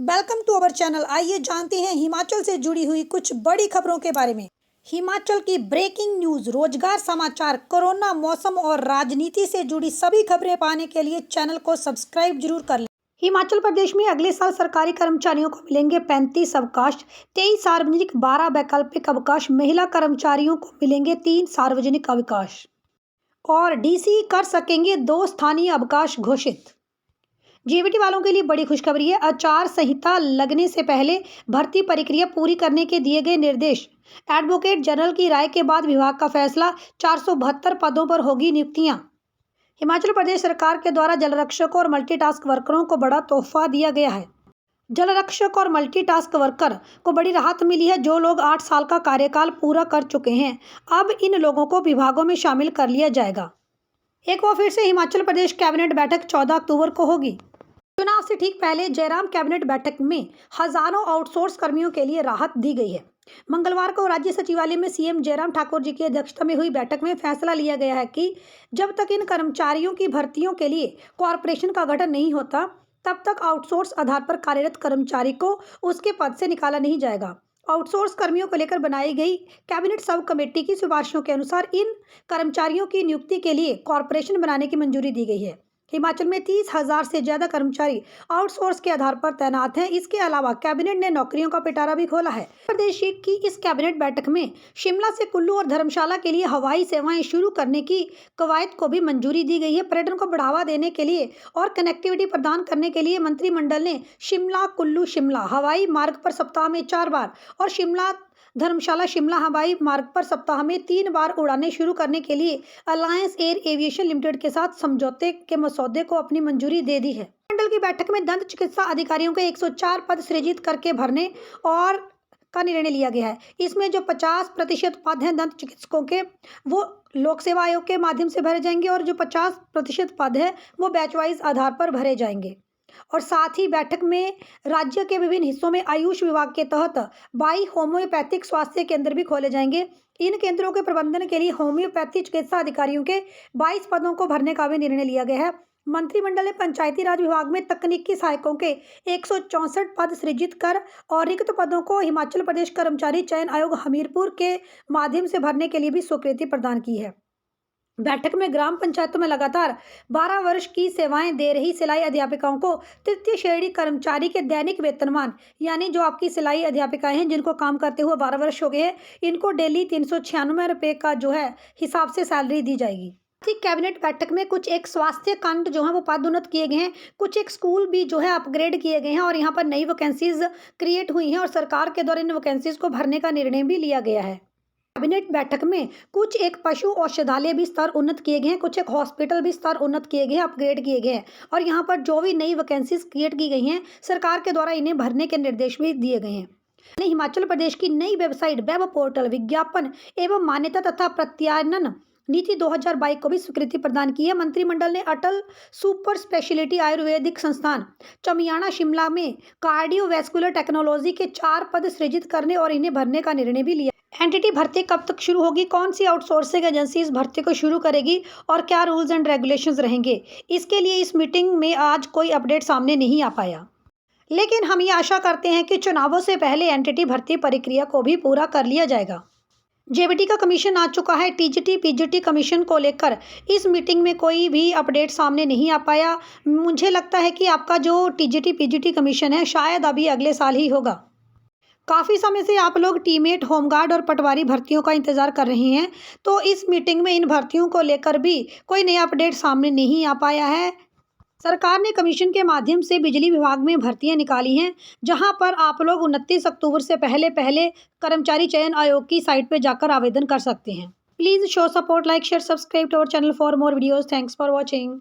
Welcome to our channel. आइए जानते हैं हिमाचल से जुड़ी हुई कुछ बड़ी खबरों के बारे में। हिमाचल की ब्रेकिंग न्यूज, रोजगार समाचार, कोरोना, मौसम और राजनीति से जुड़ी सभी खबरें पाने के लिए चैनल को सब्सक्राइब जरूर कर लें। हिमाचल प्रदेश में अगले साल सरकारी कर्मचारियों को मिलेंगे 35 अवकाश, 23 सार्वजनिक, 12 वैकल्पिक अवकाश। महिला कर्मचारियों को मिलेंगे 3 सार्वजनिक अवकाश और डीसी कर सकेंगे 2 स्थानीय अवकाश घोषित। जेबीटी वालों के लिए बड़ी खुशखबरी है। आचार संहिता लगने से पहले भर्ती प्रक्रिया पूरी करने के दिए गए निर्देश। एडवोकेट जनरल की राय के बाद विभाग का फैसला, 472 पदों पर होगी नियुक्तियां। हिमाचल प्रदेश सरकार के द्वारा जलरक्षकों और मल्टीटास्क वर्करों को बड़ा तोहफा दिया गया है। जलरक्षक और मल्टीटास्क वर्कर को बड़ी राहत मिली है। जो लोग 8 साल का कार्यकाल पूरा कर चुके हैं, अब इन लोगों को विभागों में शामिल कर लिया जाएगा। एक बार फिर से हिमाचल प्रदेश कैबिनेट बैठक 14 अक्टूबर को होगी। चुनाव से ठीक पहले जयराम कैबिनेट बैठक में हजारों आउटसोर्स कर्मियों के लिए राहत दी गई है। मंगलवार को राज्य सचिवालय में सीएम जयराम ठाकुर जी की अध्यक्षता में हुई बैठक में फैसला लिया गया है कि जब तक इन कर्मचारियों की भर्तियों के लिए कॉरपोरेशन का गठन नहीं होता, तब तक आउटसोर्स आधार पर कार्यरत कर्मचारी को उसके पद से निकाला नहीं जाएगा। आउटसोर्स कर्मियों को लेकर बनाई गई कैबिनेट सब कमेटी की सिफारिशों के अनुसार इन कर्मचारियों की नियुक्ति के लिए कॉरपोरेशन बनाने की मंजूरी दी गई है। हिमाचल में 30,000 से ज्यादा कर्मचारी आउटसोर्स के आधार पर तैनात हैं। इसके अलावा कैबिनेट ने नौकरियों का पिटारा भी खोला है। प्रदेश की इस कैबिनेट बैठक में शिमला से कुल्लू और धर्मशाला के लिए हवाई सेवाएं शुरू करने की कवायद को भी मंजूरी दी गई है। पर्यटन को बढ़ावा देने के लिए और कनेक्टिविटी प्रदान करने के लिए मंत्रिमंडल ने शिमला कुल्लू शिमला हवाई मार्ग पर सप्ताह में 4 बार और शिमला धर्मशाला शिमला हवाई मार्ग पर सप्ताह में 3 बार उड़ानें शुरू करने के लिए अलायंस एयर एविएशन लिमिटेड के साथ समझौते के मसौदे को अपनी मंजूरी दे दी है। मंडल की बैठक में दंत चिकित्सा अधिकारियों के 104 पद सृजित करके भरने और का निर्णय लिया गया है। इसमें जो 50% पद हैं दंत चिकित्सकों के, वो लोक सेवा आयोग के माध्यम से भरे जाएंगे और जो 50% पद है वो बैच वाइज आधार पर भरे जाएंगे। और साथ ही बैठक में राज्य के विभिन्न हिस्सों में आयुष विभाग के तहत 22 होम्योपैथिक स्वास्थ्य केंद्र भी खोले जाएंगे। इन केंद्रों के प्रबंधन के लिए होम्योपैथी चिकित्सा अधिकारियों के 22 पदों को भरने का भी निर्णय लिया गया है। मंत्रिमंडल ने पंचायती राज विभाग में तकनीकी सहायकों के 164 पद सृजित कर और रिक्त पदों को हिमाचल प्रदेश कर्मचारी चयन आयोग हमीरपुर के माध्यम से भरने के लिए भी स्वीकृति प्रदान की है। बैठक में ग्राम पंचायतों में लगातार 12 वर्ष की सेवाएं दे रही सिलाई अध्यापिकाओं को तृतीय श्रेणी कर्मचारी के दैनिक वेतनमान, यानी जो आपकी सिलाई अध्यापिकाएं हैं जिनको काम करते हुए 12 वर्ष हो गए हैं, इनको डेली 396 रुपये का जो है हिसाब से सैलरी दी जाएगी। कैबिनेट बैठक में कुछ एक स्वास्थ्य कांड जो है वो पदोन्नत किए गए हैं, कुछ एक स्कूल भी जो है अपग्रेड किए गए हैं और यहाँ पर नई वैकेंसीज क्रिएट हुई हैं और सरकार के द्वारा इन वैकेंसीज को भरने का निर्णय भी लिया गया है। कैबिनेट बैठक में कुछ एक पशु औषधालय भी स्तर उन्नत किए गए हैं, कुछ एक हॉस्पिटल भी स्तर उन्नत किए गए हैं, अपग्रेड किए गए हैं और यहाँ पर जो भी नई वैकेंसीज क्रिएट की गई हैं सरकार के द्वारा इन्हें भरने के निर्देश भी दिए गए हैं। हिमाचल प्रदेश की नई वेबसाइट, वेब पोर्टल, विज्ञापन एवं मान्यता तथा प्रत्यायन नीति 2022 को भी स्वीकृति प्रदान की है। मंत्रिमंडल ने अटल सुपर स्पेशलिटी आयुर्वेदिक संस्थान चमियाना शिमला में कार्डियोवैस्कुलर टेक्नोलॉजी के 4 पद सृजित करने और इन्हें भरने का निर्णय भी लिया। एंटिटी भर्ती कब तक शुरू होगी, कौन सी आउटसोर्सिंग एजेंसी इस भर्ती को शुरू करेगी और क्या रूल्स एंड रेगुलेशंस रहेंगे, इसके लिए इस मीटिंग में आज कोई अपडेट सामने नहीं आ पाया। लेकिन हम ये आशा करते हैं कि चुनावों से पहले एंटिटी भर्ती प्रक्रिया को भी पूरा कर लिया जाएगा। जेबीटी का कमीशन आ चुका है। टीजीटी पीजीटी कमीशन को लेकर इस मीटिंग में कोई भी अपडेट सामने नहीं आ पाया। मुझे लगता है कि आपका जो टीजीटी पीजीटी कमीशन है शायद अभी अगले साल ही होगा। काफ़ी समय से आप लोग टीमेट, होमगार्ड और पटवारी भर्तियों का इंतजार कर रहे हैं, तो इस मीटिंग में इन भर्तियों को लेकर भी कोई नया अपडेट सामने नहीं आ पाया है। सरकार ने कमीशन के माध्यम से बिजली विभाग में भर्तियां निकाली हैं, जहां पर आप लोग 29 अक्टूबर से पहले कर्मचारी चयन आयोग की साइट पर जाकर आवेदन कर सकते हैं। Please show support, like, share, subscribe to our channel for more videos. Thanks for watching.